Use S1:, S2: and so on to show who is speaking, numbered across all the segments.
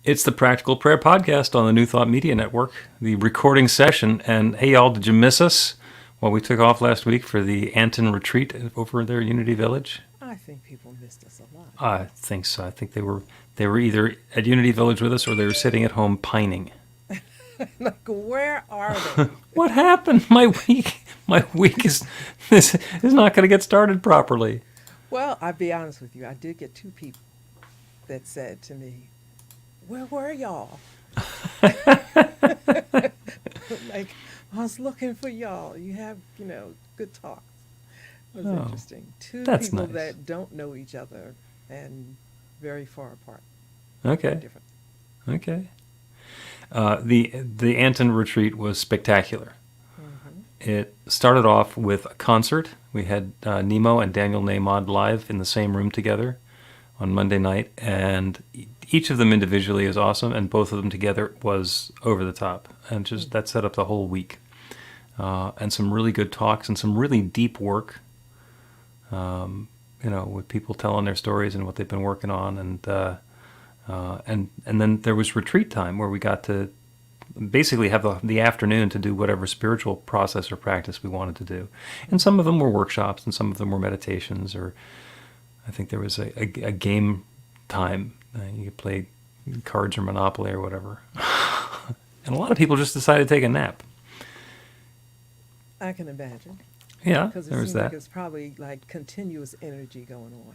S1: It's the Practical Prayer Podcast on the New Thought Media Network, the recording session. And hey, y'all, did you miss us while we took off last week for the Anton retreat over there at Unity Village?
S2: I think people missed us a lot.
S1: I think so. I think they were either at Unity Village with us or they were sitting at home pining.
S2: Like, where are they?
S1: What happened? My week is not going to get started properly.
S2: Well, I'll be honest with you. I did get two people that said to me, "Where were y'all?" Like, I was looking for y'all. You have, good talks. It was interesting. Two
S1: that's
S2: people
S1: nice.
S2: that don't know each other and very far apart.
S1: Okay.
S2: Different.
S1: Okay. The Anton retreat was spectacular.
S2: Mm-hmm.
S1: It started off with a concert. We had Nemo and Daniel Nahmod live in the same room together on Monday night, and each of them individually is awesome, and both of them together was over the top, and just that set up the whole week. And some really good talks and some really deep work. With people telling their stories and what they've been working on, and then there was retreat time where we got to basically have the afternoon to do whatever spiritual process or practice we wanted to do. And some of them were workshops, and some of them were meditations, or I think there was a game time. You could play cards or Monopoly or whatever. And a lot of people just decided to take a nap.
S2: I can imagine.
S1: Yeah,
S2: Because it
S1: there was
S2: seems
S1: that.
S2: like it's probably like continuous energy going on.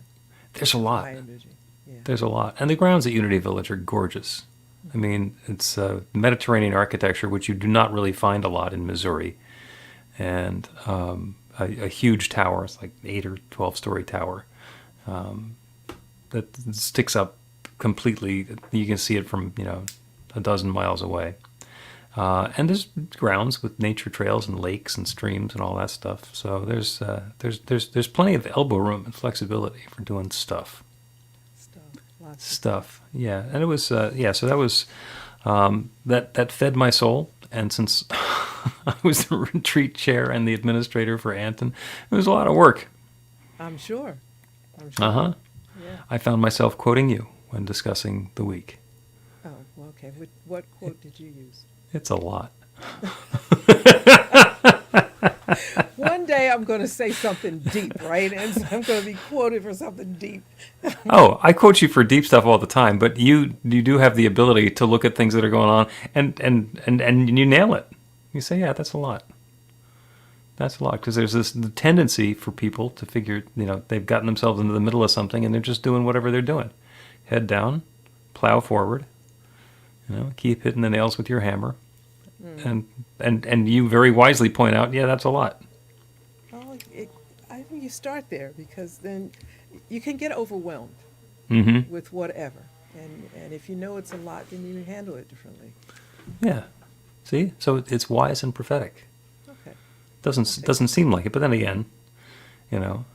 S1: There's a lot.
S2: High energy. Yeah.
S1: There's a lot. And the grounds at Unity Village are gorgeous. I mean, it's Mediterranean architecture, which you do not really find a lot in Missouri. And a huge tower, it's like 8 or 12-story tower, that sticks up completely. You can see it from, a dozen miles away. And there's grounds with nature trails and lakes and streams and all that stuff. So there's plenty of elbow room and flexibility for doing stuff.
S2: Lots of
S1: Stuff, yeah. And it was, so that was, that fed my soul. And since I was the retreat chair and the administrator for Anton, it was a lot of work.
S2: I'm sure. Yeah.
S1: I found myself quoting you when discussing the week.
S2: Oh, well, okay. What quote did you use?
S1: It's a lot.
S2: One day I'm going to say something deep, right? And so I'm going to be quoted for something deep.
S1: Oh, I quote you for deep stuff all the time, but you do have the ability to look at things that are going on and you nail it. You say, yeah, that's a lot. That's a lot, because there's the tendency for people to figure, they've gotten themselves into the middle of something and they're just doing whatever they're doing. Head down, plow forward, keep hitting the nails with your hammer. And you very wisely point out, yeah, that's a lot.
S2: Oh, I think you start there, because then you can get overwhelmed with whatever. And if you know it's a lot, then you handle it differently.
S1: Yeah. See? So it's wise and prophetic.
S2: Okay.
S1: Doesn't seem like it, but then again,
S2: I'll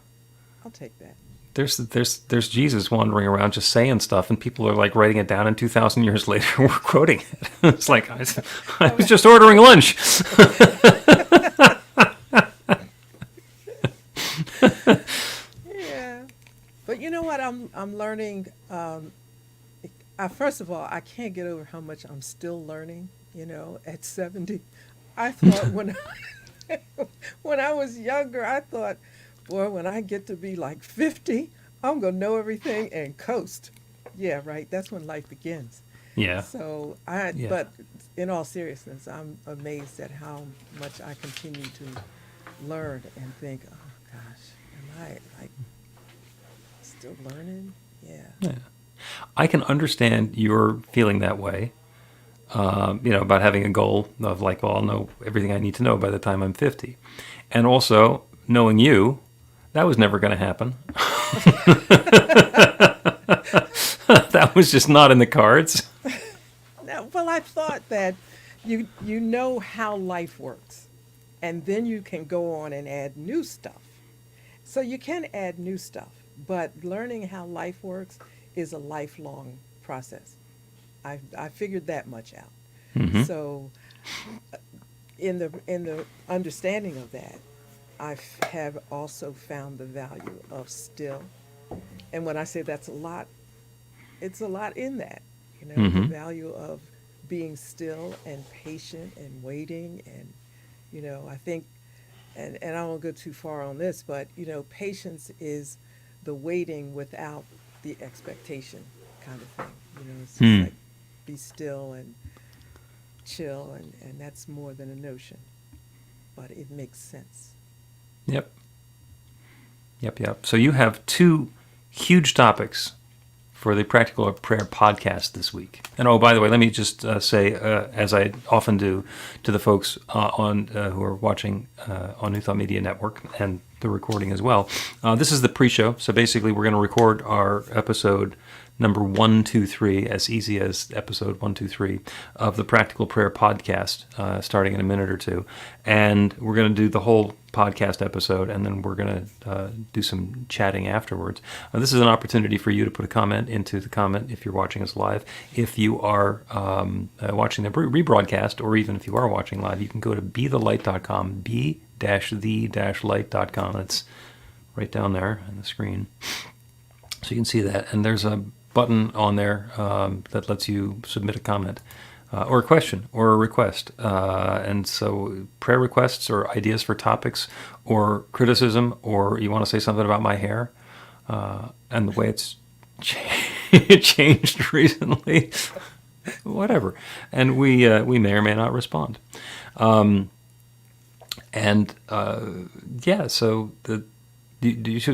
S2: take that.
S1: there's Jesus wandering around just saying stuff, and people are like writing it down, and 2,000 years later we're quoting it. It's like I was just ordering lunch.
S2: Yeah. But you know what? I'm learning. First of all, I can't get over how much I'm still learning. At 70, I thought when I was younger, I thought, boy, when I get to be like 50, I'm gonna know everything and coast. Yeah, right. That's when life begins.
S1: Yeah.
S2: So
S1: Yeah.
S2: but in all seriousness, I'm amazed at how much I continue to learn and think, oh gosh, am I like still learning? Yeah.
S1: Yeah. I can understand your feeling that way, about having a goal of like, well, I'll know everything I need to know by the time I'm 50. And also, knowing you, that was never going to happen. That was just not in the cards.
S2: Now, well, I thought that you know how life works, and then you can go on and add new stuff. So you can add new stuff, but learning how life works is a lifelong process. I figured that much out.
S1: Mm-hmm.
S2: So in the understanding of that, have also found the value of still. And when I say that's a lot, it's a lot in that. the
S1: Mm-hmm.
S2: value of being still and patient and waiting. And, I think, and I won't go too far on this, but, patience is the waiting without the expectation kind of thing. It's just
S1: Hmm.
S2: like be still and chill, and that's more than a notion, but it makes sense.
S1: Yep. Yep. Yep. So you have two huge topics for the Practical Prayer podcast this week. And oh, by the way, let me just say, as I often do to the folks on who are watching on New Thought Media Network and the recording as well, this is the pre-show. So basically, we're going to record our episode number 123, as easy as episode 123 of the Practical Prayer podcast, starting in a minute or two. And we're going to do the whole podcast episode, and then we're going to do some chatting afterwards. This is an opportunity for you to put a comment into the comment if you're watching us live. If you are watching the rebroadcast, or even if you are watching live, you can go to bethelight.com, b-the-light.com. It's right down there on the screen. So you can see that. And there's a button on there that lets you submit a comment. Or a question or a request. And so prayer requests or ideas for topics or criticism, or you want to say something about my hair and the way it's changed recently, whatever. And we may or may not respond. So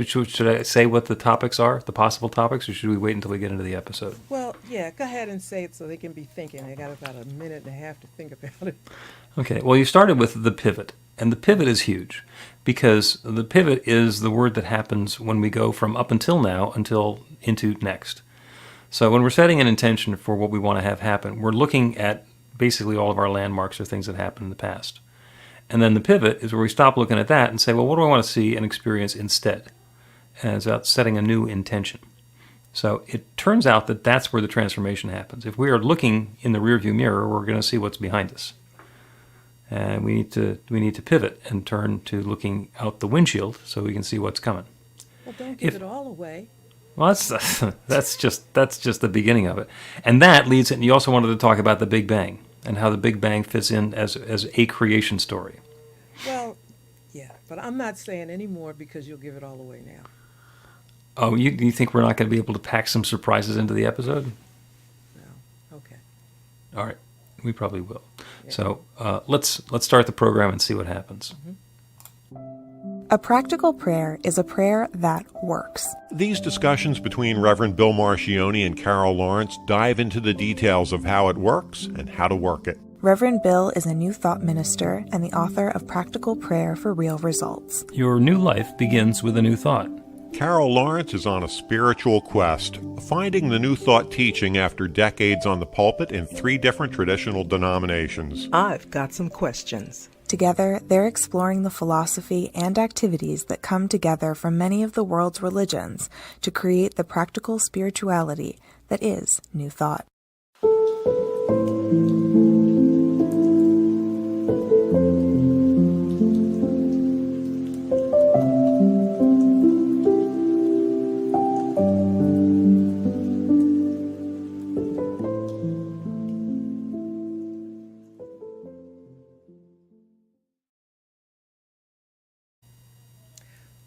S1: should I say what the topics are, the possible topics, or should we wait until we get into the episode?
S2: Well, yeah, go ahead and say it so they can be thinking. They got about a minute and a half to think about it.
S1: Okay, well, you started with the pivot, and the pivot is huge because the pivot is the word that happens when we go from up until now until into next. So when we're setting an intention for what we want to have happen, we're looking at basically all of our landmarks or things that happened in the past. And then the pivot is where we stop looking at that and say, well, what do I want to see and experience instead? And it's about setting a new intention. So it turns out that that's where the transformation happens. If we are looking in the rearview mirror, we're going to see what's behind us. And we need to pivot and turn to looking out the windshield so we can see what's coming.
S2: Well, don't give it all away.
S1: Well, that's just the beginning of it. And that leads, and you also wanted to talk about the Big Bang and how the Big Bang fits in as a creation story.
S2: Well, yeah, but I'm not saying any more because you'll give it all away now.
S1: Oh, you think we're not going to be able to pack some surprises into the episode?
S2: No. Okay.
S1: All right, we probably will.
S2: Yeah.
S1: So let's start the program and see what happens.
S3: A practical prayer is a prayer that works.
S4: These discussions between Reverend Bill Marchiony and Carol Lawrence dive into the details of how it works and how to work it.
S3: Reverend Bill is a New Thought minister and the author of Practical Prayer for Real Results.
S1: Your new life begins with a new thought.
S4: Carol Lawrence is on a spiritual quest, finding the New Thought teaching after decades on the pulpit in 3 different traditional denominations.
S5: I've got some questions.
S3: Together, they're exploring the philosophy and activities that come together from many of the world's religions to create the practical spirituality that is New Thought.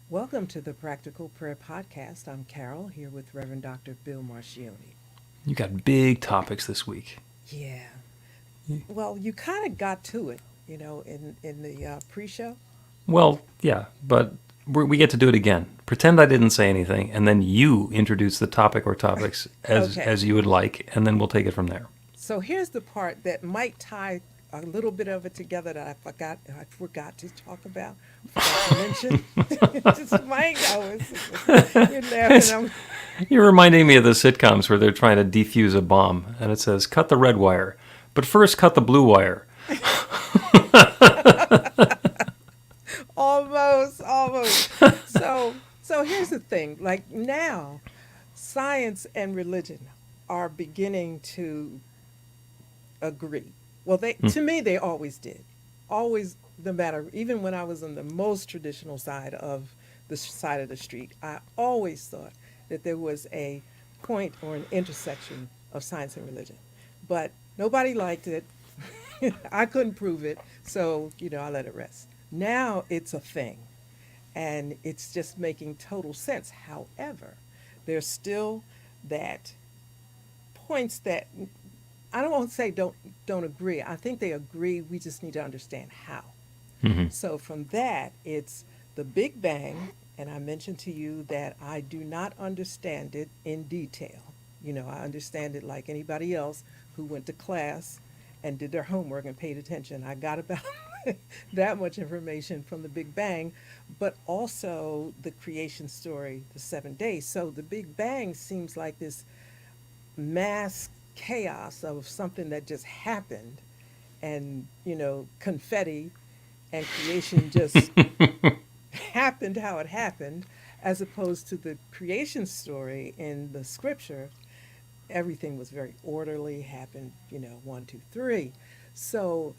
S2: Welcome to the Practical Prayer Podcast. I'm Carol, here with Reverend Dr. Bill Marchiony.
S1: You got big topics this week.
S2: Yeah. Well, you kind of got to it, in the pre-show.
S1: Well, yeah, but we get to do it again. Pretend I didn't say anything, and then you introduce the topic or topics as you would like, and then we'll take it from there.
S2: So here's the part that might tie a little bit of it together that I forgot to talk about, forgot to mention. Just my you're laughing.
S1: You're reminding me of the sitcoms where they're trying to defuse a bomb, and it says, cut the red wire, but first cut the blue wire.
S2: Almost. So here's the thing. Like now, science and religion are beginning to agree. Well, to me, they always did. Always, no matter, even when I was on the most traditional side of the street, I always thought that there was a point or an intersection of science and religion. But nobody liked it. I couldn't prove it, so I let it rest. Now it's a thing, and it's just making total sense. However, there's still that points that I don't want to say don't agree. I think they agree. We just need to understand how. So from that, it's the Big Bang, and I mentioned to you that I do not understand it in detail. I understand it like anybody else who went to class and did their homework and paid attention. I got about that much information from the Big Bang, but also the creation story, the 7 days. So the Big Bang seems like this mass chaos of something that just happened, and confetti and creation just happened how it happened, as opposed to the creation story in the scripture. Everything was very orderly, happened, 1, 2, 3. So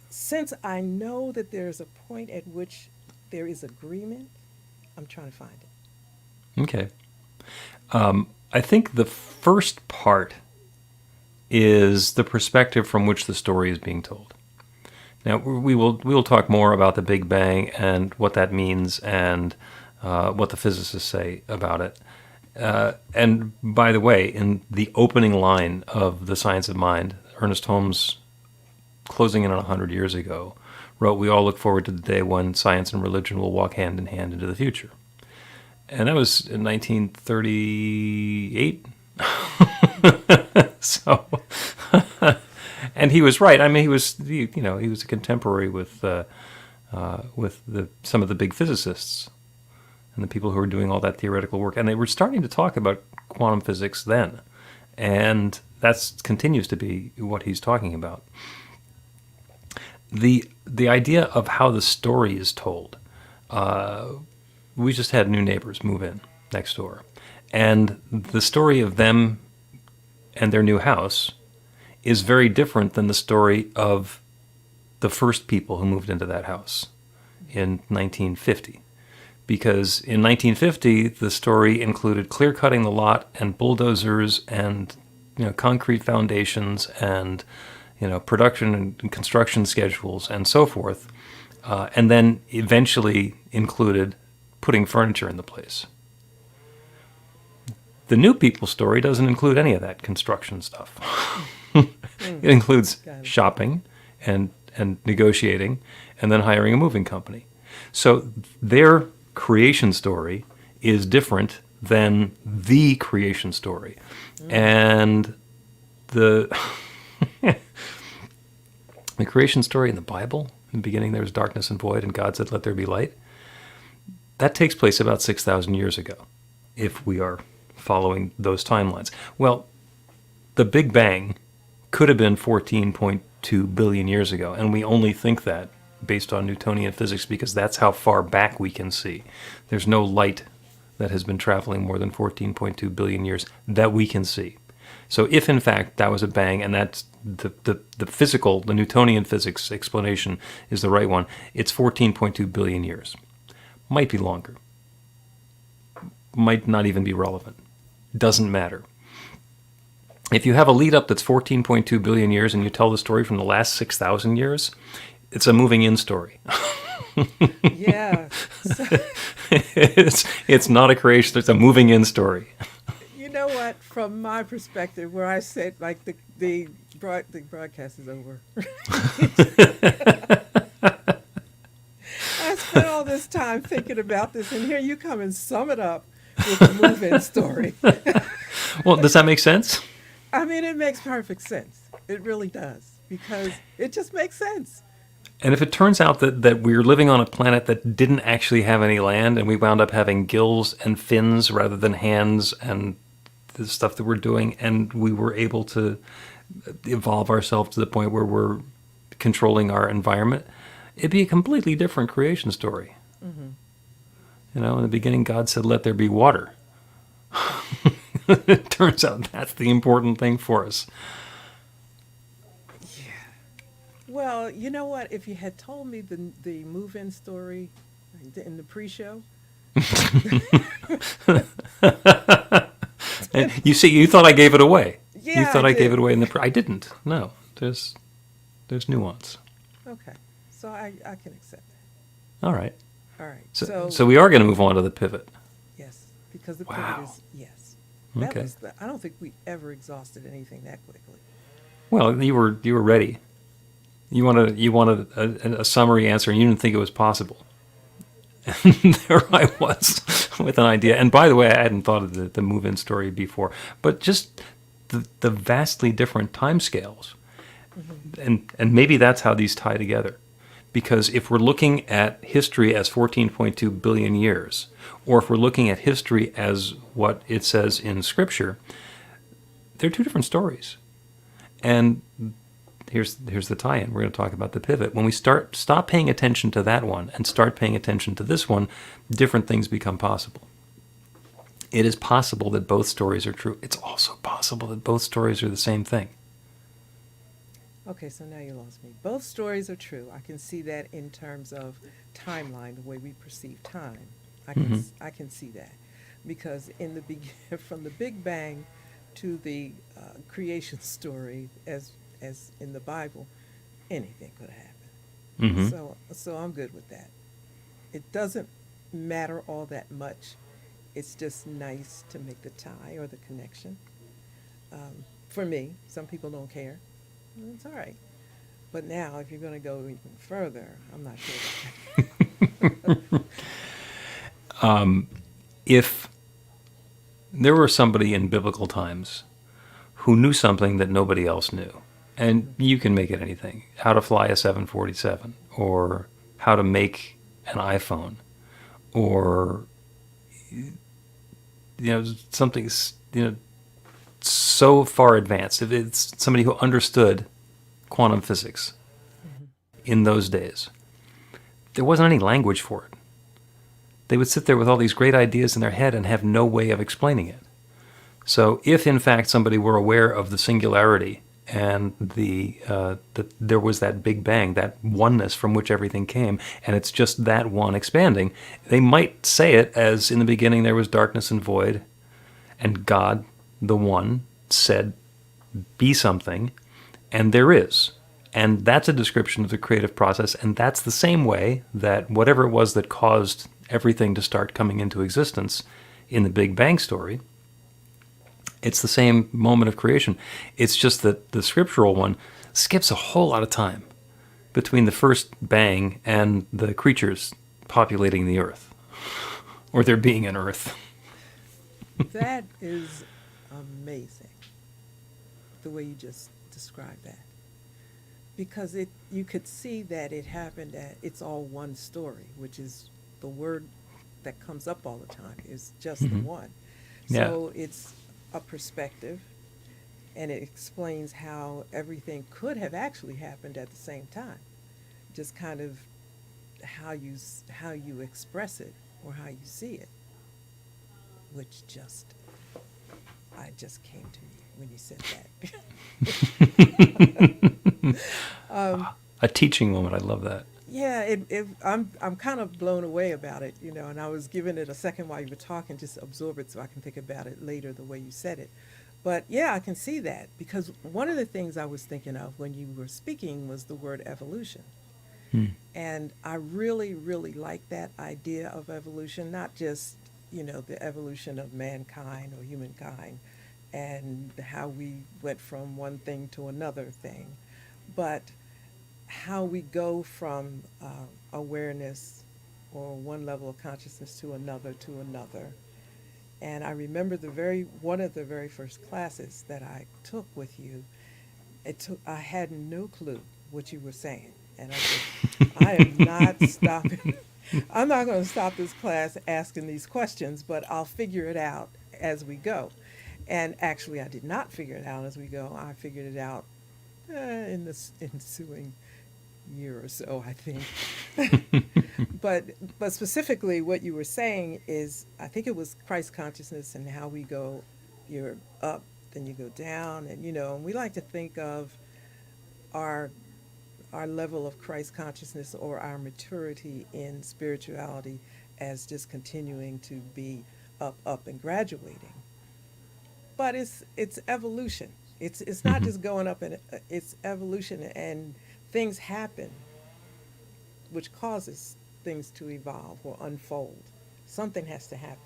S2: since I know that there's a point at which there is agreement, I'm trying to find it.
S1: Okay. I think the first part is the perspective from which the story is being told. Now, we will talk more about the Big Bang and what that means and what the physicists say about it. And by the way, in the opening line of The Science of Mind, Ernest Holmes, closing in on 100 years ago, wrote, "We all look forward to the day when science and religion will walk hand in hand into the future." And that was in 1938. So, and he was right. I mean, he was a contemporary with some of the big physicists and the people who were doing all that theoretical work, and they were starting to talk about quantum physics then, and that continues to be what he's talking about. The idea of how the story is told. We just had new neighbors move in next door, and the story of them and their new house is very different than the story of the first people who moved into that house in 1950. Because in 1950, the story included clear-cutting the lot and bulldozers and concrete foundations and production and construction schedules and so forth, and then eventually included putting furniture in the place. The new people story doesn't include any of that construction stuff. It includes shopping and negotiating and then hiring a moving company. So their creation story is different than the creation story. And the the creation story in the Bible, in the beginning there was darkness and void, and God said, "Let there be light," that takes place about 6,000 years ago, if we are following those timelines. Well, the Big Bang could have been 14.2 billion years ago, and we only think that based on Newtonian physics because that's how far back we can see. There's no light that has been traveling more than 14.2 billion years that we can see. So if in fact that was a bang, and that's the physical, the Newtonian physics explanation is the right one, it's 14.2 billion years. Might be longer. Might not even be relevant. Doesn't matter. If you have a lead up that's 14.2 billion years and you tell the story from the last 6,000 years, it's a moving in story.
S2: Yeah.
S1: It's not a creation, it's a moving in story.
S2: You know what? From my perspective, where I said like the broadcast is over. I spent all this time thinking about this, and here you come and sum it up with a move-in story.
S1: Well, does that make sense?
S2: I mean, it makes perfect sense. It really does, because it just makes sense.
S1: And if it turns out that we're living on a planet that didn't actually have any land, and we wound up having gills and fins rather than hands and the stuff that we're doing, and we were able to evolve ourselves to the point where we're controlling our environment, it'd be a completely different creation story. Mm-hmm. In the beginning, God said, "Let there be water." It turns out that's the important thing for us.
S2: Well, you know what? If you had told me the move-in story in the pre-show,
S1: And you see, you thought I gave it away. You
S2: Yeah, I
S1: thought I gave
S2: did.
S1: it away in the. I didn't. No, there's nuance.
S2: Okay, so I can accept
S1: All right.
S2: that. All right.
S1: So we are going to move on to the pivot.
S2: Yes, because the pivot
S1: Wow.
S2: is yes. That
S1: Okay.
S2: was the. I don't think we ever exhausted anything that quickly.
S1: Well, you were ready. You wanted a summary answer, and you didn't think it was possible. And there I was with an idea. And by the way, I hadn't thought of the move-in story before, but just the vastly different timescales, and maybe that's how these tie together. Because if we're looking at history as 14.2 billion years, or if we're looking at history as what it says in Scripture, they're two different stories. And here's the tie-in. We're going to talk about the pivot. When we stop paying attention to that one and start paying attention to this one, different things become possible. It is possible that both stories are true. It's also possible that both stories are the same thing.
S2: Okay, so now you lost me. Both stories are true. I can see that in terms of timeline, the way we perceive time. I can see that because in the from the Big Bang to the creation story, as in the Bible, anything could happen.
S1: Mm-hmm.
S2: So I'm good with that. It doesn't matter all that much. It's just nice to make the tie or the connection. For me, some people don't care. It's all right. But now, if you're going to go even further, I'm not sure about that.
S1: If there were somebody in biblical times who knew something that nobody else knew, and you can make it anything, how to fly a 747, or how to make an iPhone, or something so far advanced. If it's somebody who understood quantum physics in those days, there wasn't any language for it. They would sit there with all these great ideas in their head and have no way of explaining it. So if, in fact, somebody were aware of the singularity and that there was that Big Bang, that oneness from which everything came, and it's just that one expanding, they might say it as, in the beginning there was darkness and void, and God, the one, said, be something, and there is. And that's a description of the creative process, and that's the same way that whatever it was that caused everything to start coming into existence in the Big Bang story, it's the same moment of creation. It's just that the scriptural one skips a whole lot of time between the first bang and the creatures populating the earth, or there being an earth.
S2: That is amazing, the way you just described that. Because you could see that it happened it's all one story, which is the word that comes up all the time is just the one. So it's a perspective, and it explains how everything could have actually happened at the same time. Just kind of how you express it or how you see it, which I just came to me when you said that.
S1: A teaching moment. I love that.
S2: Yeah, I'm kind of blown away about it, and I was giving it a second while you were talking, just absorb it so I can think about it later the way you said it. But yeah, I can see that because one of the things I was thinking of when you were speaking was the word evolution. And I really, really like that idea of evolution, not just, the evolution of mankind or humankind and how we went from one thing to another thing, but how we go from awareness or one level of consciousness to another. And I remember one of the very first classes that I took with you. I had no clue what you were saying, and I said, I am not stopping. I'm not going to stop this class asking these questions, but I'll figure it out as we go. And actually, I did not figure it out as we go. I figured it out in the ensuing year or so, I think. but specifically what you were saying is, I think it was Christ consciousness and how we go, you're up, then you go down, and and we like to think of our level of Christ consciousness or our maturity in spirituality as just continuing to be up and graduating. But it's evolution. It's not just going up, and it's evolution, and things happen which causes things to evolve or unfold. Something has to happen.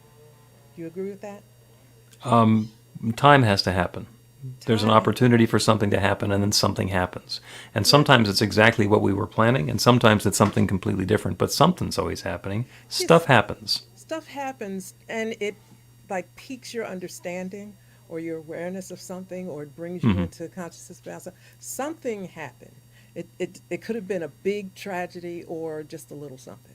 S2: Do you agree with that?
S1: Time has to happen. There's an
S2: Time.
S1: opportunity for something to happen, and then something happens. And sometimes it's exactly what we were planning, and sometimes it's something completely different. But something's always happening. Stuff
S2: Yes.
S1: happens.
S2: Stuff happens, and it like piques your understanding or your awareness of something, or it brings you into consciousness about something. Something happened. It could have been a big tragedy or just a little something.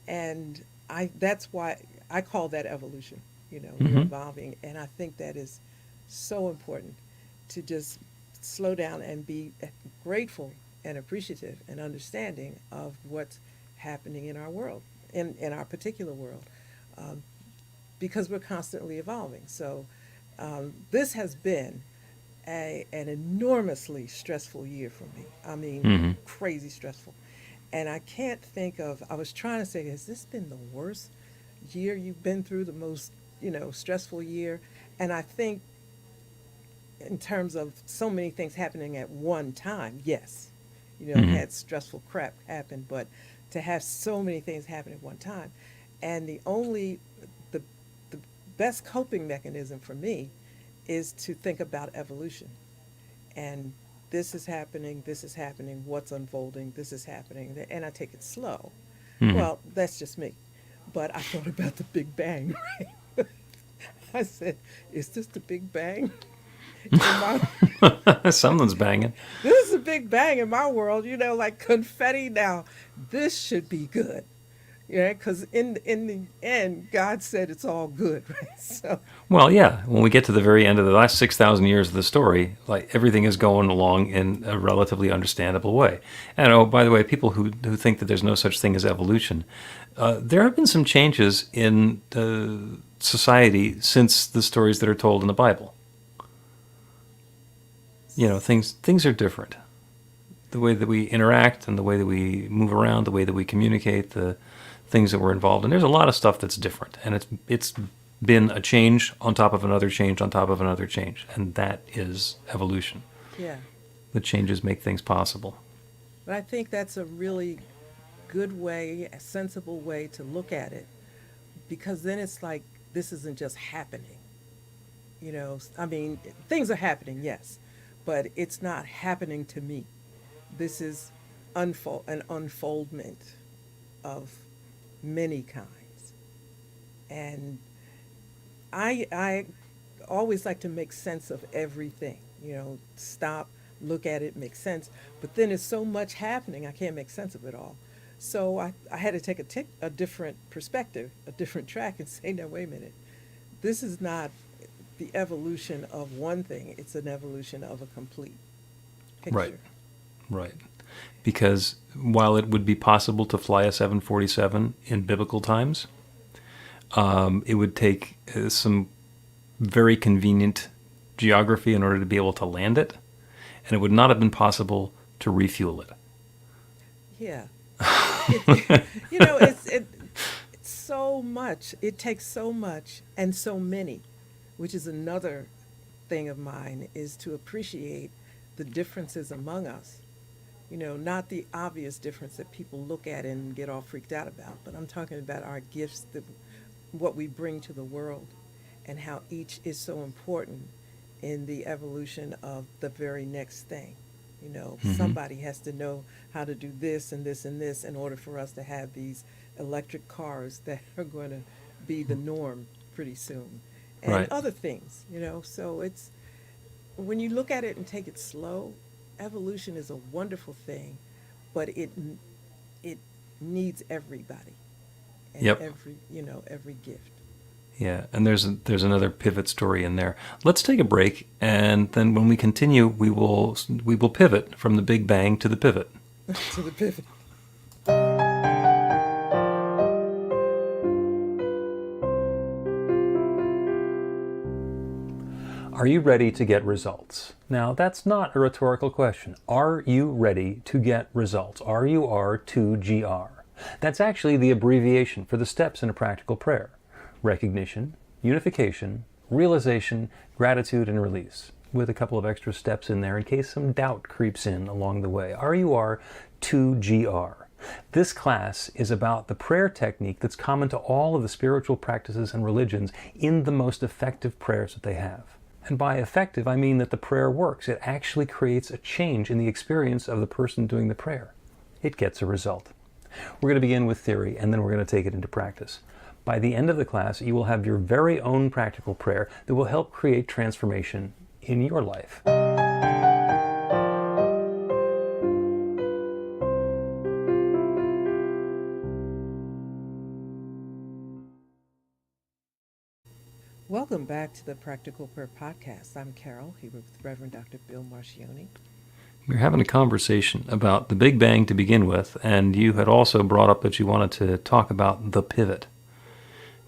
S2: And I that's why I call that evolution. We're evolving, and I think that is so important to just slow down and be grateful and appreciative and understanding of what's happening in our world, in our particular world, um, because we're constantly evolving. So this has been an enormously stressful year for me. I mean, crazy stressful. And I can't think of, I was trying to say, has this been the worst year you've been through, the most, stressful year? And I think in terms of so many things happening at one time, yes, had stressful crap happen, but to have so many things happen at one time, and the the best coping mechanism for me is to think about evolution, and this is happening, what's unfolding, this is happening, and I take it slow. Well, that's just me, but I thought about the Big Bang, right? I said, is this the Big Bang? In my,
S1: Something's banging.
S2: this is a big bang in my world, like confetti now. This should be good. Yeah, because in the end, God said it's all good, right? So,
S1: Well, yeah. When we get to the very end of the last 6,000 years of the story, like everything is going along in a relatively understandable way. And oh, by the way, people who think that there's no such thing as evolution, there have been some changes in society since the stories that are told in the Bible. Things are different. The way that we interact and the way that we move around, the way that we communicate, the things that we're involved in. There's a lot of stuff that's different, and it's been a change on top of another change on top of another change, and that is evolution.
S2: yeah.
S1: The changes make things possible.
S2: But I think that's a really good way, a sensible way to look at it, because then it's like this isn't just happening. I mean, things are happening, yes, but it's not happening to me. This is an unfoldment of many kinds. And I always like to make sense of everything, stop, look at it, make sense. But then there's so much happening, I can't make sense of it all. So I had to take a different perspective, a different track, and say, no, wait a minute. This is not the evolution of one thing, it's an evolution of a complete picture.
S1: Right. Right. Because while it would be possible to fly a 747 in biblical times, it would take some very convenient geography in order to be able to land it, and it would not have been possible to refuel it.
S2: Yeah. It's so much. It takes so much and so many, which is another thing of mine, is to appreciate the differences among us. Not the obvious difference that people look at and get all freaked out about, but I'm talking about our gifts, what we bring to the world, and how each is so important in the evolution of the very next thing. Somebody has to know how to do this and this and this in order for us to have these electric cars that are going to be the norm pretty soon, and
S1: Right.
S2: other things. So it's, when you look at it and take it slow, evolution is a wonderful thing, but it needs everybody and
S1: Yep.
S2: every gift.
S1: Yeah, and there's another pivot story in there. Let's take a break, and then when we continue, we will pivot from the Big Bang to the pivot.
S2: To the pivot.
S1: Are you ready to get results? Now, that's not a rhetorical question. Are you ready to get results? RUR2GR. That's actually the abbreviation for the steps in a practical prayer: recognition, unification, realization, gratitude, and release. with a couple of extra steps in there in case some doubt creeps in along the way. RUR2GR. This class is about the prayer technique that's common to all of the spiritual practices and religions in the most effective prayers that they have. And by effective, I mean that the prayer works. It actually creates a change in the experience of the person doing the prayer. It gets a result. We're going to begin with theory, and then we're going to take it into practice. By the end of the class, you will have your very own practical prayer that will help create transformation in your life.
S2: Welcome back to the Practical Prayer Podcast. I'm Carol, here with Reverend Dr. Bill Marchiony.
S1: We were having a conversation about the Big Bang to begin with, and you had also brought up that you wanted to talk about the pivot,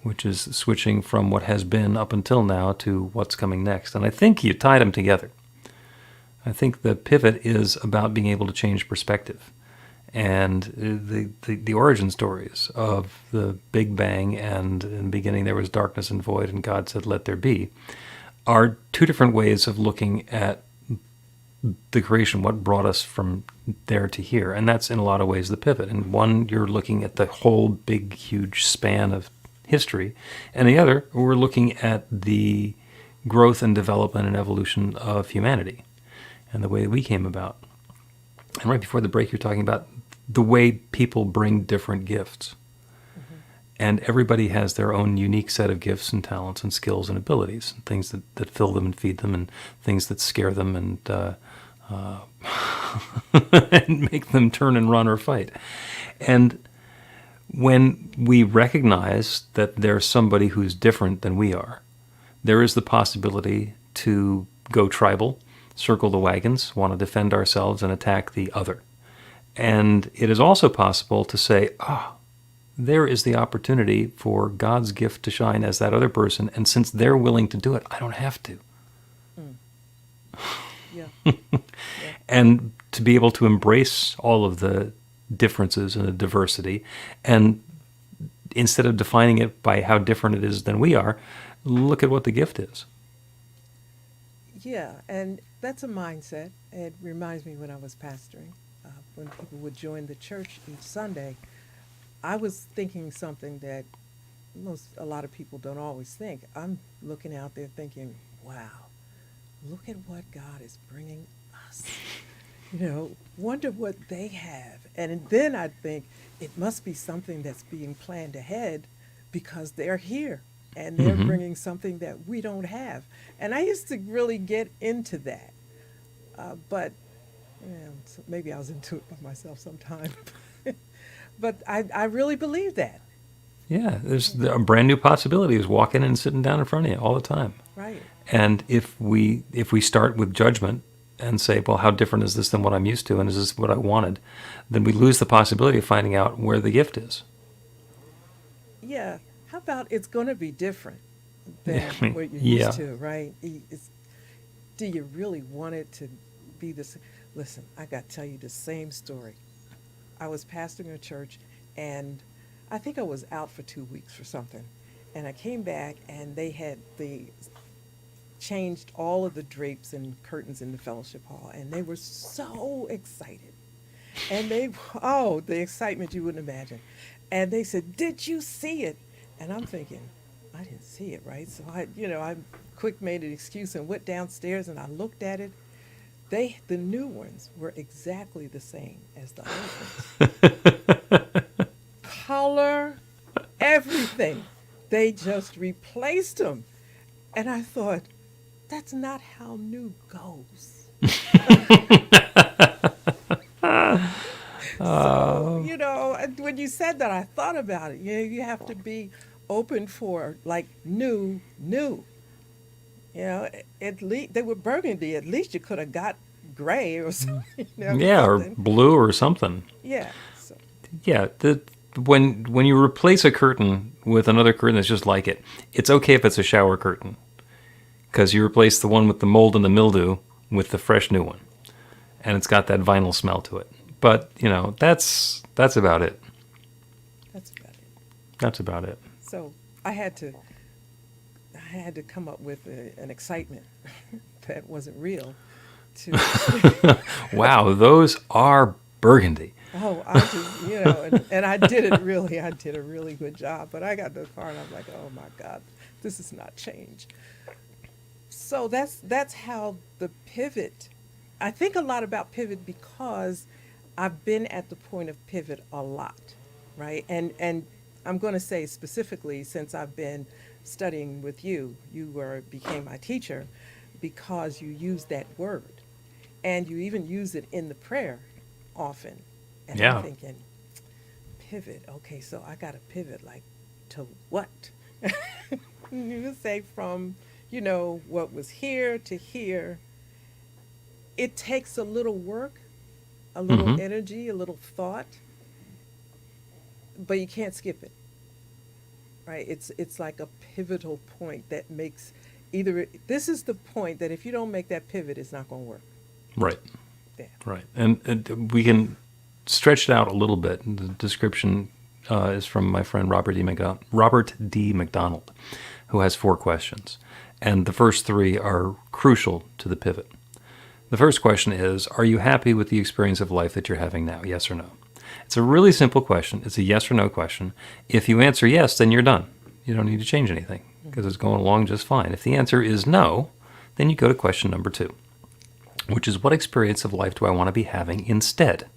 S1: which is switching from what has been up until now to what's coming next. And I think you tied them together. I think the pivot is about being able to change perspective. And the origin stories of the Big Bang and in the beginning there was darkness and void and God said, let there be, are two different ways of looking at the creation, what brought us from there to here. And that's in a lot of ways the pivot. And one, you're looking at the whole big, huge span of history. And the other, we're looking at the growth and development and evolution of humanity and the way we came about. And right before the break, you're talking about the way people bring different gifts. Mm-hmm. And everybody has their own unique set of gifts and talents and skills and abilities, and things that fill them and feed them, and things that scare them and and make them turn and run or fight. And when we recognize that there's somebody who's different than we are, there is the possibility to go tribal, circle the wagons, want to defend ourselves and attack the other. And it is also possible to say, there is the opportunity for God's gift to shine as that other person, and since they're willing to do it, I don't have to.
S2: Yeah.
S1: And to be able to embrace all of the differences and the diversity, and instead of defining it by how different it is than we are, look at what the gift is.
S2: Yeah, and that's a mindset. It reminds me when I was pastoring, when people would join the church each Sunday, I was thinking something that a lot of people don't always think. I'm looking out there thinking, wow, look at what God is bringing us. Wonder what they have. And then I'd think it must be something that's being planned ahead because they're here and they're bringing something that we don't have. And I used to really get into that. But so maybe I was into it by myself sometime. But I really believe that.
S1: Yeah, there's a brand new possibility is walking in and sitting down in front of you all the time.
S2: Right.
S1: And if we start with judgment and say, well, how different is this than what I'm used to, and is this what I wanted, then we lose the possibility of finding out where the gift is.
S2: Yeah. How about it's going to be different than what you're used to, right? Do you really want it to be the same? Listen, I got to tell you the same story. I was pastoring a church, and I think I was out for 2 weeks for something. And I came back, and they had changed all of the drapes and curtains in the fellowship hall, and they were so excited. And the excitement you wouldn't imagine. And they said, "Did you see it?" And I'm thinking, I didn't see it, right? So I quick made an excuse and went downstairs, and I looked at it. The new ones were exactly the same as the old ones. Color, everything. They just replaced them. And I thought, that's not how new goes. So, when you said that, I thought about it. You have to be open for new. At least they were burgundy. At least you could have got gray or something.
S1: Yeah,
S2: something.
S1: or blue or something.
S2: Yeah. So.
S1: Yeah. When you replace a curtain with another curtain that's just like it, it's okay if it's a shower curtain, because you replace the one with the mold and the mildew with the fresh new one, and it's got that vinyl smell to it. But that's about it.
S2: That's about it.
S1: That's about it.
S2: So I had to I had to come up with an excitement that wasn't real. To
S1: Wow, those are burgundy.
S2: oh, I just and I did it really. I did a really good job. But I got to the car and I'm like, oh my God, this is not change. So that's how the pivot. I think a lot about pivot because I've been at the point of pivot a lot, right? And I'm going to say specifically since I've been studying with you, became my teacher because you use that word, and you even use it in the prayer often. And
S1: Yeah.
S2: I'm thinking, pivot. Okay, so I got to pivot like to what? You would say from what was here to here. It takes a little work, a little
S1: Hmm.
S2: energy, a little thought, but you can't skip it, right? It's like a pivotal point that makes this is the point that if you don't make that pivot, it's not going to work.
S1: Right.
S2: Yeah.
S1: Right. And we can stretch it out a little bit. The description is from my friend Robert D. McDonald, who has 4 questions. And the first 3 are crucial to the pivot. The first question is, are you happy with the experience of life that you're having now? Yes or no? It's a really simple question. It's a yes or no question. If you answer yes, then you're done. You don't need to change anything because it's going along just fine. If the answer is no, then you go to question number 2, which is what experience of life do I want to be having instead?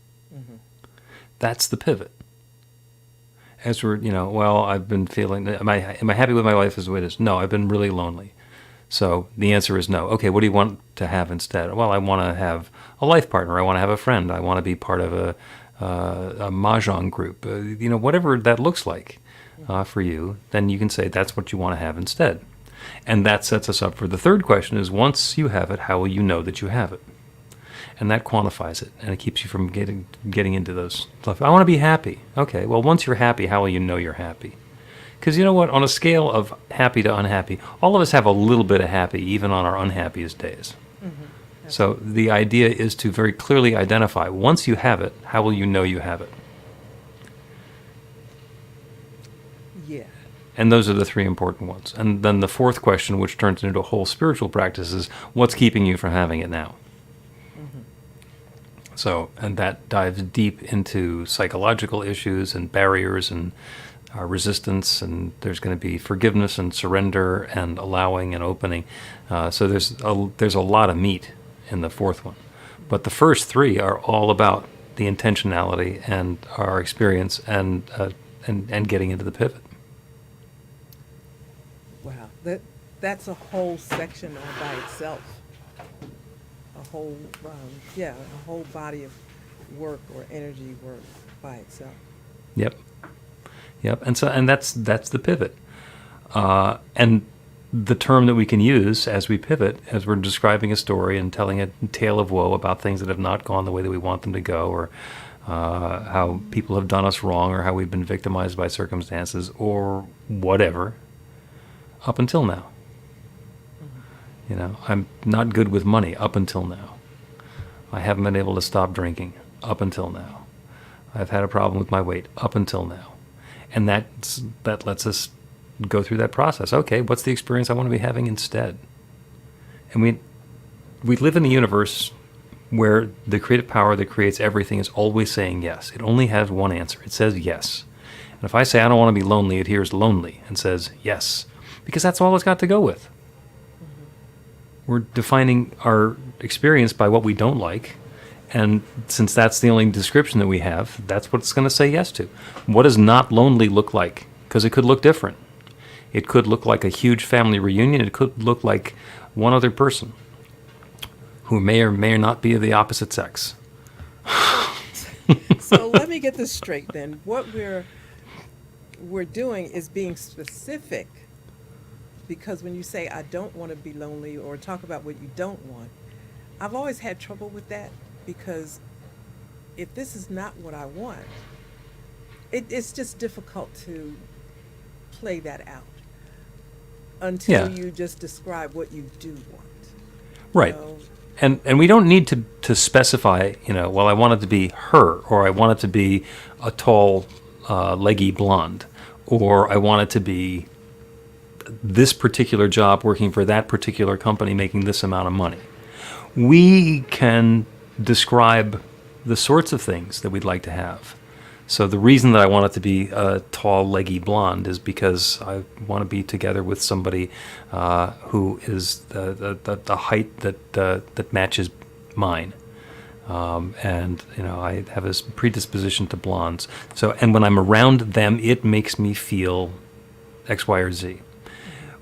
S1: That's the pivot. As we're, well, I've been feeling, am I happy with my life as it is? No, I've been really lonely. So the answer is no. Okay, what do you want to have instead? Well, I want to have a life partner. I want to have a friend. I want to be part of a mahjong group. Whatever that looks like for you, then you can say that's what you want to have instead. And that sets us up for the third question is, once you have it, how will you know that you have it? And that quantifies it, and it keeps you from getting into those stuff. I want to be happy. Okay, well, once you're happy, how will you know you're happy? Because you know what? On a scale of happy to unhappy, all of us have a little bit of happy, even on our unhappiest days. So the idea is to very clearly identify, once you have it, how will you know you have it?
S2: Yeah.
S1: And those are the 3 important ones. And then the fourth question, which turns into a whole spiritual practice, is what's keeping you from having it now? So, and that dives deep into psychological issues and barriers and resistance, and there's going to be forgiveness and surrender and allowing and opening. So there's a lot of meat in the fourth one. But the first 3 are all about the intentionality and our experience and getting into the pivot.
S2: Wow. That's a whole section all by itself. A whole body of work or energy work by itself.
S1: Yep. And that's the pivot. And the term that we can use as we pivot, as we're describing a story and telling a tale of woe about things that have not gone the way that we want them to go, or how people have done us wrong, or how we've been victimized by circumstances, or whatever, up until now. I'm not good with money up until now. I haven't been able to stop drinking up until now. I've had a problem with my weight up until now. And that lets us go through that process. Okay, what's the experience I want to be having instead? And we live in a universe where the creative power that creates everything is always saying yes. It only has one answer. It says yes. And if I say I don't want to be lonely, it hears lonely and says yes. Because that's all it's got to go with. We're defining our experience by what we don't like, and since that's the only description that we have, that's what it's going to say yes to. What does not lonely look like? Because it could look different. It could look like a huge family reunion. It could look like one other person who may or may not be of the opposite sex.
S2: So let me get this straight then. What we're doing is being specific, because when you say I don't want to be lonely or talk about what you don't want, I've always had trouble with that, because if this is not what I want, it's just difficult to play that out until you just describe what you do want.
S1: Right.
S2: So,
S1: And we don't need to specify, well, I want it to be her, or I want it to be a tall, leggy blonde, or I want it to be this particular job working for that particular company making this amount of money. We can describe the sorts of things that we'd like to have. So the reason that I want it to be a tall, leggy blonde is because I want to be together with somebody who is the height that matches mine. And I have a predisposition to blondes. So, and when I'm around them, it makes me feel X, Y, or Z.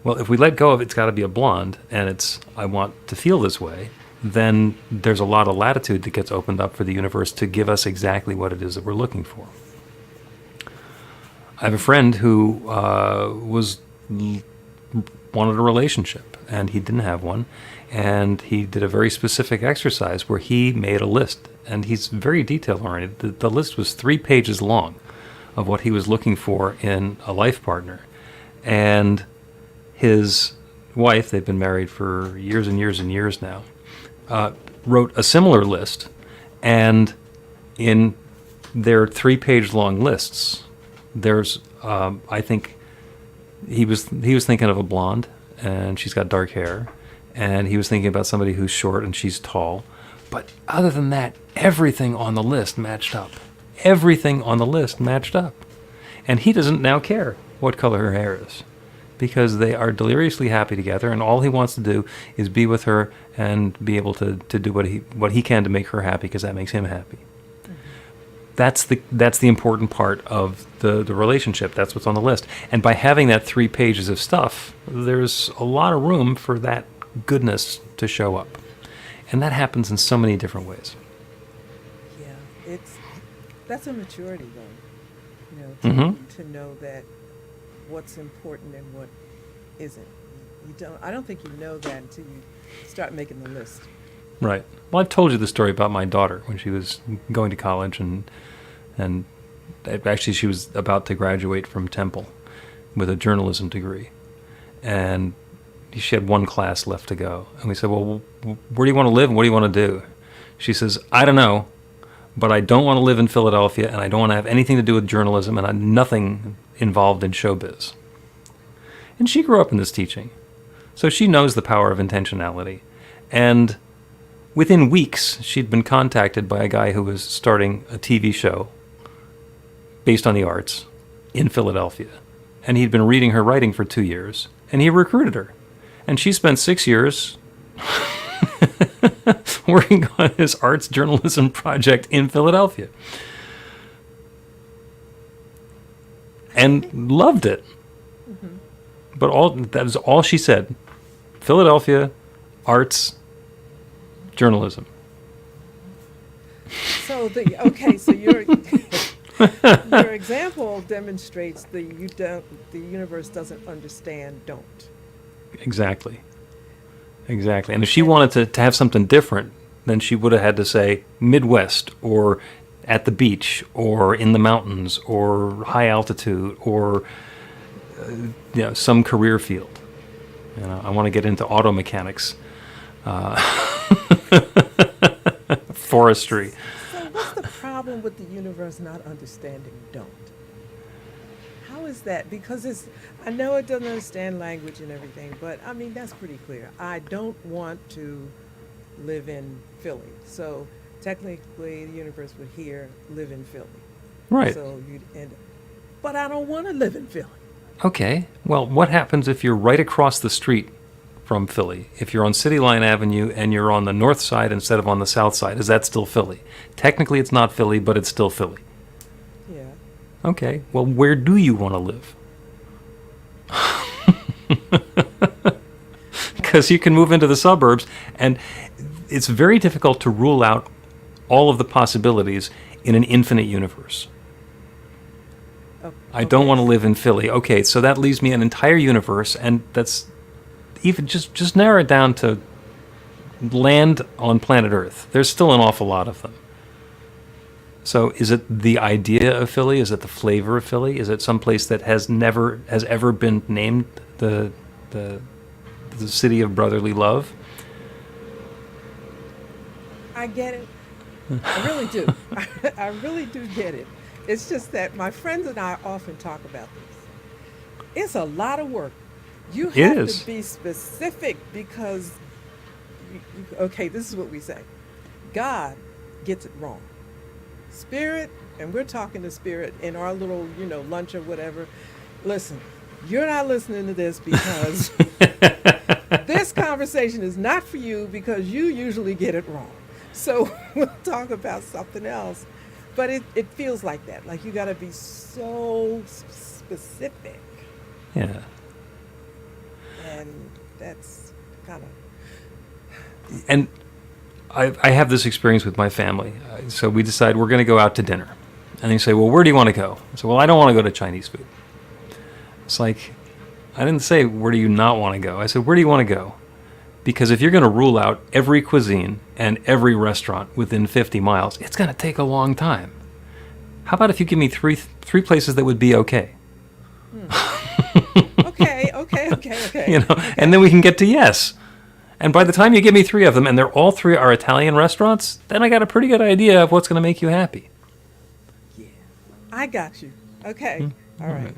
S1: Well, if we let go of it's got to be a blonde, and it's I want to feel this way, then there's a lot of latitude that gets opened up for the universe to give us exactly what it is that we're looking for. I have a friend who wanted a relationship, and he didn't have one, and he did a very specific exercise where he made a list, and he's very detail-oriented. The list was 3 pages long of what he was looking for in a life partner, and his wife, they've been married for years and years and years now, wrote a similar list, and in their 3-page long lists, there's, I think, he was thinking of a blonde, and she's got dark hair, and he was thinking about somebody who's short and she's tall, but other than that, everything on the list matched up. Everything on the list matched up, and he doesn't now care what color her hair is, because they are deliriously happy together, and all he wants to do is be with her and be able to do what he can to make her happy, because that makes him happy. Mm-hmm. That's the important part of the relationship. That's what's on the list. And by having that 3 pages of stuff, there's a lot of room for that goodness to show up. And that happens in so many different ways.
S2: Yeah, that's a maturity though, to know that what's important and what isn't. I don't think you know that until you start making the list.
S1: Right. Well, I've told you the story about my daughter when she was going to college, and actually she was about to graduate from Temple with a journalism degree, and she had one class left to go. And we said, well, where do you want to live and what do you want to do? She says, I don't know, but I don't want to live in Philadelphia, and I don't want to have anything to do with journalism, and I'm nothing involved in showbiz. And she grew up in this teaching, so she knows the power of intentionality. And within weeks, she'd been contacted by a guy who was starting a TV show based on the arts in Philadelphia. And he'd been reading her writing for 2 years, and he recruited her. And she spent 6 years working on his arts journalism project in Philadelphia. And loved it. Mm-hmm. But that was all she said. Philadelphia, arts, journalism.
S2: So your your example demonstrates the universe doesn't understand don't.
S1: Exactly. And if she wanted to have something different, then she would have had to say Midwest, or at the beach, or in the mountains, or high altitude, or some career field. I want to get into auto mechanics, forestry.
S2: So what's the problem with the universe not understanding don't? How is that? Because I know it doesn't understand language and everything, but I mean, that's pretty clear. I don't want to live in Philly. So technically the universe would live in Philly.
S1: Right.
S2: So but I don't want to live in Philly.
S1: Okay. Well, what happens if you're right across the street from Philly? If you're on City Line Avenue and you're on the north side instead of on the south side, is that still Philly? Technically it's not Philly, but it's still Philly.
S2: Yeah.
S1: Okay. Well, where do you want to live? Because you can move into the suburbs, and it's very difficult to rule out all of the possibilities in an infinite universe.
S2: Okay.
S1: I don't want to live in Philly. Okay, so that leaves me an entire universe, and that's even just narrow it down to land on planet Earth. There's still an awful lot of them. So is it the idea of Philly? Is it the flavor of Philly? Is it some place that has ever been named the city of brotherly love?
S2: I get it. I really do. I really do get it. It's just that my friends and I often talk about this. It's a lot of work You
S1: It
S2: have
S1: is.
S2: to be specific because, okay, this is what we say. God gets it wrong. Spirit, and we're talking to spirit in our little, lunch or whatever. Listen, you're not listening to this because this conversation is not for you because you usually get it wrong. So we'll talk about something else. But it feels like that. Like you got to be so specific.
S1: Yeah.
S2: And that's kind of.
S1: And I have this experience with my family. So we decide we're going to go out to dinner. And they say, well, where do you want to go? I say, well, I don't want to go to Chinese food. It's like, I didn't say, where do you not want to go? I said, where do you want to go? Because if you're going to rule out every cuisine and every restaurant within 50 miles, it's going to take a long time. How about if you give me three places that would be okay?
S2: Okay.
S1: And then we can get to yes. And by the time you give me 3 of them, and they're all 3 are Italian restaurants, then I got a pretty good idea of what's going to make you happy.
S2: Yeah, I got you. Okay, all right.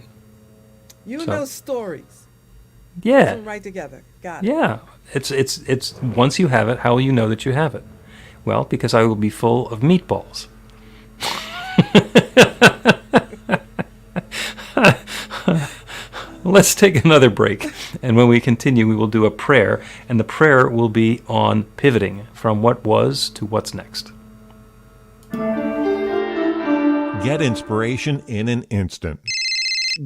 S2: You
S1: So-
S2: know stories. Put
S1: Yeah,
S2: them right together. Got it.
S1: yeah. It's once you have it, how will you know that you have it? Well, because I will be full of meatballs. Let's take another break, and when we continue, we will do a prayer, and the prayer will be on pivoting from what was to what's next.
S4: Get inspiration in an instant.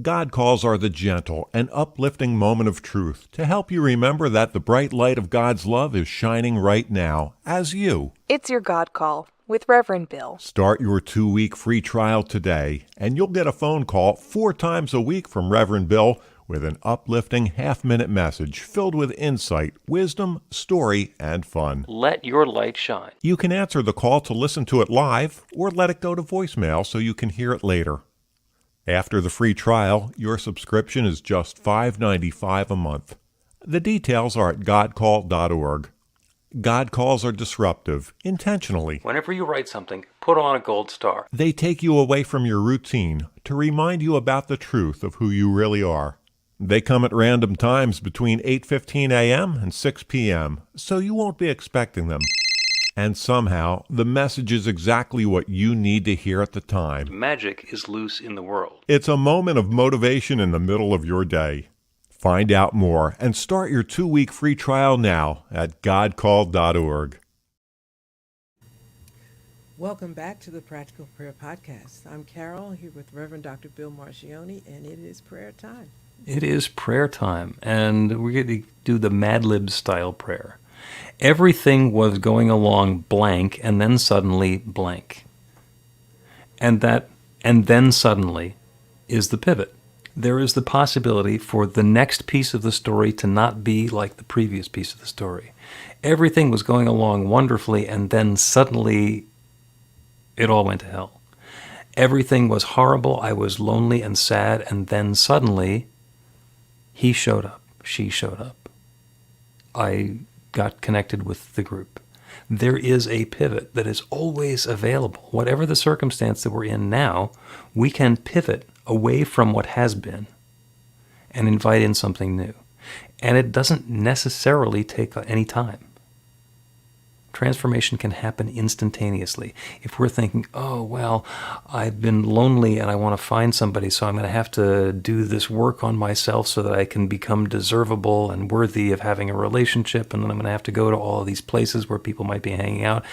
S4: God calls are the gentle and uplifting moment of truth to help you remember that the bright light of God's love is shining right now as you.
S3: It's your God Call with Reverend Bill.
S4: Start your 2-week free trial today, and you'll get a phone call 4 times a week from Reverend Bill with an uplifting half-minute message filled with insight, wisdom, story, and fun.
S1: Let your light shine.
S4: You can answer the call to listen to it live or let it go to voicemail so you can hear it later. After the free trial, your subscription is just $5.95 a month. The details are at godcall.org. God calls are disruptive, intentionally.
S1: Whenever you write something, put on a gold star.
S4: They take you away from your routine to remind you about the truth of who you really are. They come at random times between 8:15 a.m. and 6 p.m., so you won't be expecting them. And somehow, the message is exactly what you need to hear at the time.
S1: Magic is loose in the world.
S4: It's a moment of motivation in the middle of your day. Find out more and start your 2-week free trial now at godcall.org.
S2: Welcome back to the Practical Prayer Podcast. I'm Carol here with Reverend Dr. Bill Marchiony, and it is prayer time.
S1: It is prayer time, and we're going to do the Mad Lib style prayer. Everything was going along blank, and then suddenly blank. And then suddenly is the pivot. There is the possibility for the next piece of the story to not be like the previous piece of the story. Everything was going along wonderfully, and then suddenly it all went to hell. Everything was horrible. I was lonely and sad, and then suddenly he showed up. She showed up. I got connected with the group. There is a pivot that is always available. Whatever the circumstance that we're in now, we can pivot away from what has been and invite in something new. And it doesn't necessarily take any time. Transformation can happen instantaneously. If we're thinking, oh, well, I've been lonely and I want to find somebody, so I'm going to have to do this work on myself so that I can become deservable and worthy of having a relationship, and then I'm going to have to go to all of these places where people might be hanging out.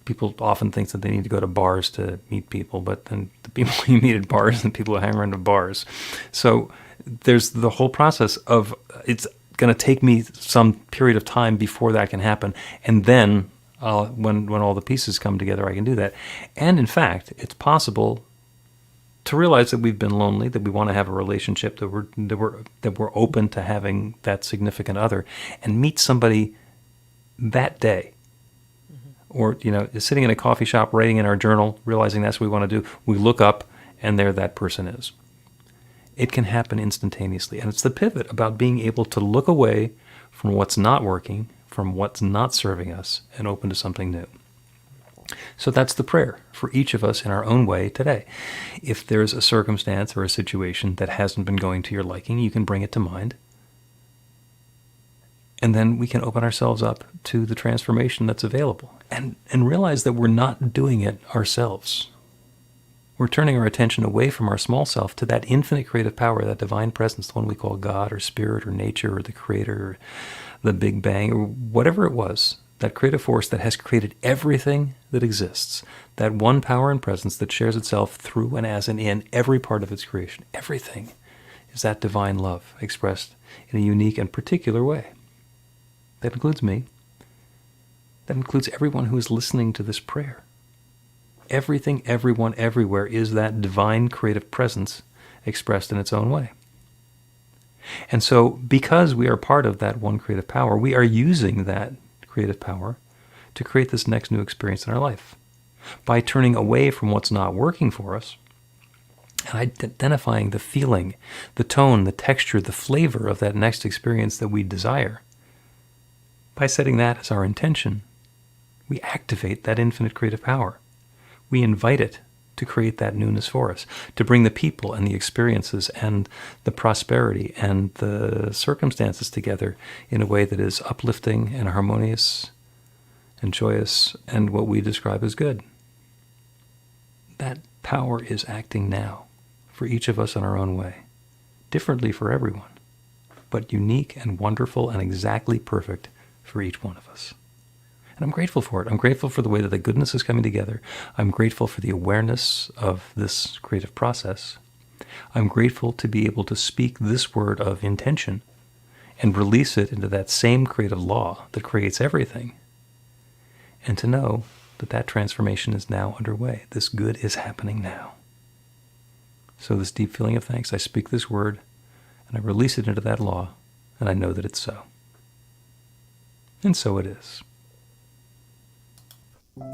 S1: People often think that they need to go to bars to meet people, but then the people you meet at bars and the people who hang around at bars. So there's the whole process of it's going to take me some period of time before that can happen, and then when all the pieces come together, I can do that. And in fact, it's possible to realize that we've been lonely, that we want to have a relationship, that we're open to having that significant other, and meet somebody that day. Or, sitting in a coffee shop, writing in our journal, realizing that's what we want to do. We look up, and there that person is. It can happen instantaneously. And it's the pivot about being able to look away from what's not working, from what's not serving us, and open to something new. So that's the prayer for each of us in our own way today. If there's a circumstance or a situation that hasn't been going to your liking, you can bring it to mind And then we can open ourselves up to the transformation that's available and realize that we're not doing it ourselves. We're turning our attention away from our small self to that infinite creative power, that divine presence, the one we call God or Spirit or nature or the Creator or the Big Bang or whatever it was, that creative force that has created everything that exists, that one power and presence that shares itself through and as and in every part of its creation. Everything is that divine love expressed in a unique and particular way. That includes me. That includes everyone who is listening to this prayer. Everything, everyone, everywhere is that divine creative presence expressed in its own way. And so, because we are part of that one creative power, we are using that creative power to create this next new experience in our life. By turning away from what's not working for us, and identifying the feeling, the tone, the texture, the flavor of that next experience that we desire, by setting that as our intention, we activate that infinite creative power. We invite it to create that newness for us, to bring the people and the experiences and the prosperity and the circumstances together in a way that is uplifting and harmonious and joyous and what we describe as good. That power is acting now for each of us in our own way, differently for everyone, but unique and wonderful and exactly perfect for each one of us. And I'm grateful for it. I'm grateful for the way that the goodness is coming together. I'm grateful for the awareness of this creative process. I'm grateful to be able to speak this word of intention and release it into that same creative law that creates everything. And to know that that transformation is now underway. This good is happening now. So this deep feeling of thanks, I speak this word and I release it into that law, and I know that it's so. And so it is.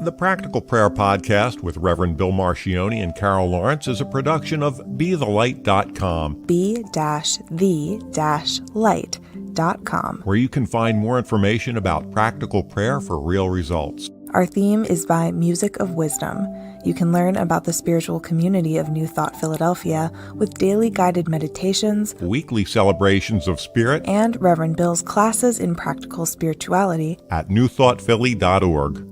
S4: The Practical Prayer Podcast with Reverend Bill Marchiony and Carol Lawrence is a production of BeTheLight.com,
S3: be-the-light.com,
S4: where you can find more information about practical prayer for real results.
S3: Our theme is by Music of Wisdom. You can learn about the spiritual community of New Thought Philadelphia with daily guided meditations,
S4: Weekly celebrations of spirit,
S3: and Reverend Bill's classes in practical spirituality
S4: at newthoughtphilly.org.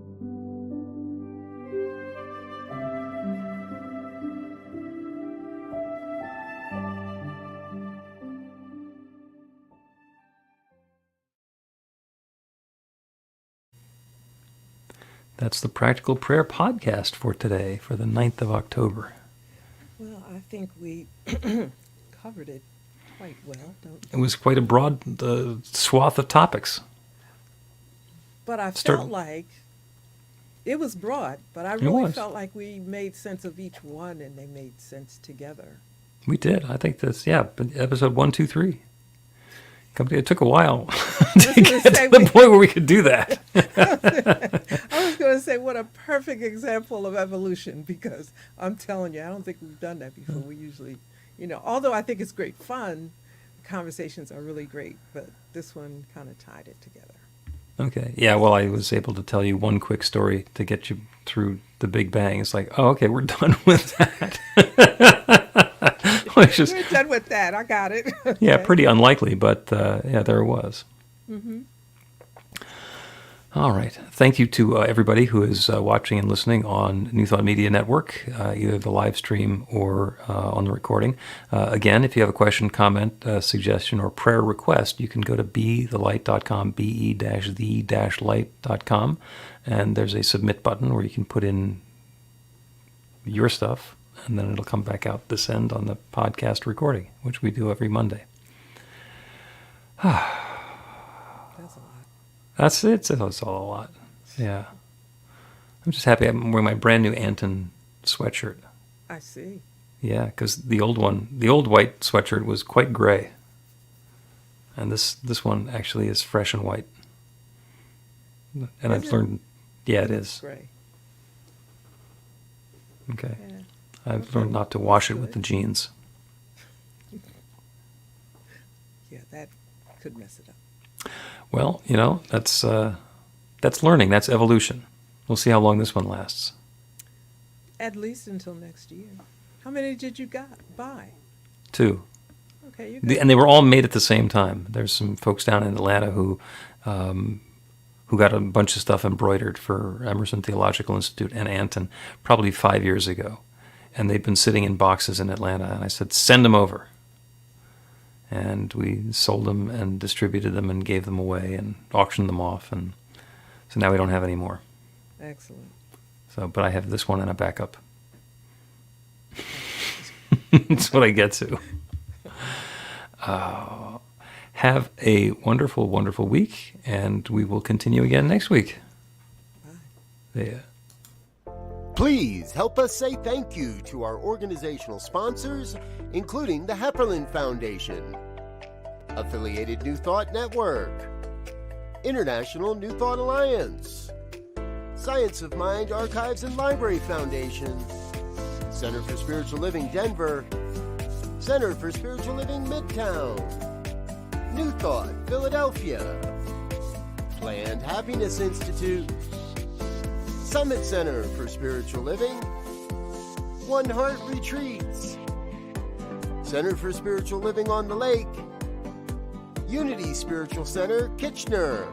S1: That's the Practical Prayer Podcast for today, for the 9th of October.
S2: Well, I think we covered it quite well, don't
S1: It was quite a broad swath of topics.
S2: But I
S1: Start-
S2: felt like it was broad, but I
S1: It
S2: really
S1: was.
S2: felt like we made sense of each one and they made sense together.
S1: We did. I think that's, but episode 1, 2, 3. It took a while to
S2: gonna
S1: get
S2: say
S1: to the point where we could do that.
S2: I was going to say, what a perfect example of evolution, because I'm telling you, I don't think we've done that before. We usually, although I think it's great fun, the conversations are really great, but this one kind of tied it together.
S1: Okay. Yeah, well, I was able to tell you one quick story to get you through the Big Bang. It's like, oh, okay, we're done with that. Which is,
S2: We're done with that. I got it.
S1: yeah,
S2: Okay.
S1: pretty unlikely, but there it was.
S2: Mm-hmm.
S1: All right. Thank you to everybody who is watching and listening on New Thought Media Network, either the live stream or on the recording. Again, if you have a question, comment, suggestion, or prayer request, you can go to BeTheLight.com, be-the-light.com, and there's a submit button where you can put in your stuff, and then it'll come back out this end on the podcast recording, which we do every Monday.
S2: That's a lot.
S1: That's it. That's all a lot. Yeah. I'm just happy I'm wearing my brand new Anton sweatshirt.
S2: I see.
S1: Yeah, because the old white sweatshirt was quite gray. And this one actually is fresh and white. And I've
S2: Is it?
S1: learned, yeah, it is.
S2: Great.
S1: Okay.
S2: Yeah.
S1: I've learned not to wash it with the jeans.
S2: Yeah, that could mess it up.
S1: Well, that's learning. That's evolution. We'll see how long this one lasts.
S2: At least until next year. How many did you buy?
S1: 2.
S2: Okay, you good.
S1: And they were all made at the same time. There's some folks down in Atlanta who got a bunch of stuff embroidered for Emerson Theological Institute and Anton probably 5 years ago. And they've been sitting in boxes in Atlanta. And I said, send them over. And we sold them and distributed them and gave them away and auctioned them off. And so now we don't have any more.
S2: Excellent.
S1: So, but I have this one and a backup. That's what I get to. Have a wonderful, wonderful week, and we will continue again next week. Yeah.
S6: Please help us say thank you to our organizational sponsors, including the Hepperlin Foundation, Affiliated New Thought Network, International New Thought Alliance, Science of Mind Archives and Library Foundation, Center for Spiritual Living Denver, Center for Spiritual Living Midtown, New Thought Philadelphia, Planned Happiness Institute, Summit Center for Spiritual Living, One Heart Retreats, Center for Spiritual Living on the Lake, Unity Spiritual Center, Kitchener,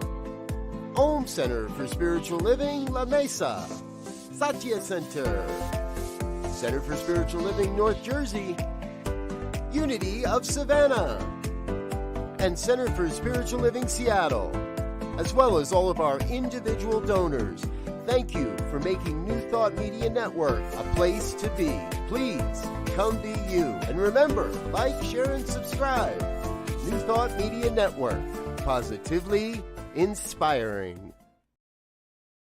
S6: Om Center for Spiritual Living, La Mesa, Satya Center, Center for Spiritual Living, North Jersey, Unity of Savannah, and Center for Spiritual Living, Seattle, as well as all of our individual donors. Thank you for making New Thought Media Network a place to be. Please come be you. And remember, like, share, and subscribe. New Thought Media Network, positively inspiring.